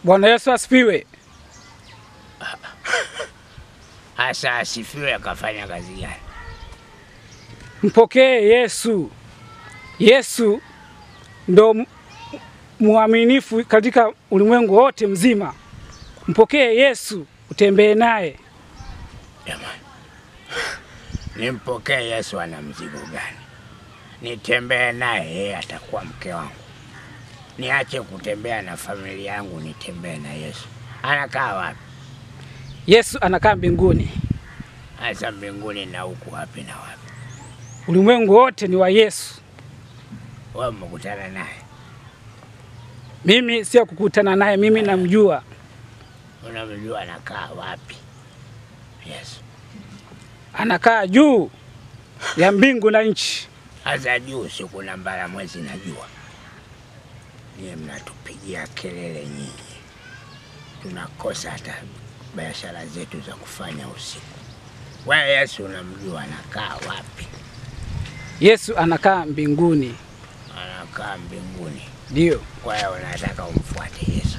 Bwana Yesu asifiwe. Asa asifiwe. Akafanya kazi gani? Mpokee Yesu. Yesu ndo muaminifu katika ulimwengu wote mzima. Mpokee Yesu, utembee naye. Jamani, nimpokee Yesu ana mzigo gani? Nitembee naye, yeye atakuwa mke wangu. Niache kutembea na familia yangu, nitembee na Yesu. Anakaa wapi? Yesu anakaa mbinguni. Asa mbinguni na huku wapi na wapi? Ulimwengu wote ni wa Yesu. Wewe umekutana naye? Mimi sio kukutana naye, mimi namjua. Unamjua anakaa wapi? Yesu anakaa juu ya mbingu na nchi. Asa juu siku na mbara mwezi najua. Nyie mnatupigia kelele nyinyi. Tunakosa hata biashara zetu za kufanya usiku. Wewe Yesu unamjua anakaa wapi? Yesu anakaa mbinguni. Anakaa mbinguni. Ndio. Kwa hiyo unataka umfuate Yesu.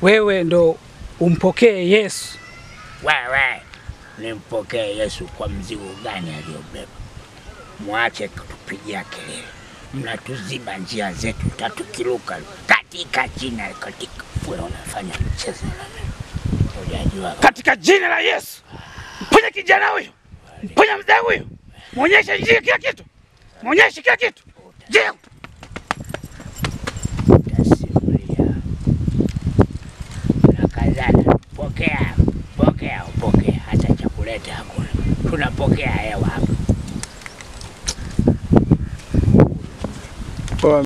Wewe ndo umpokee Yesu. Wewe nimpokee Yesu kwa mzigo gani aliyobeba? Mwache kutupigia kelele. Mnatuziba njia zetu, tatukiruka katika jina katika. Wewe unafanya mchezo na mimi. Unajua katika jina la Yesu. Mponye kijana huyo. Mponye mzee huyo. Muonyeshe njia kila kitu. Muonyeshe kila kitu. Je,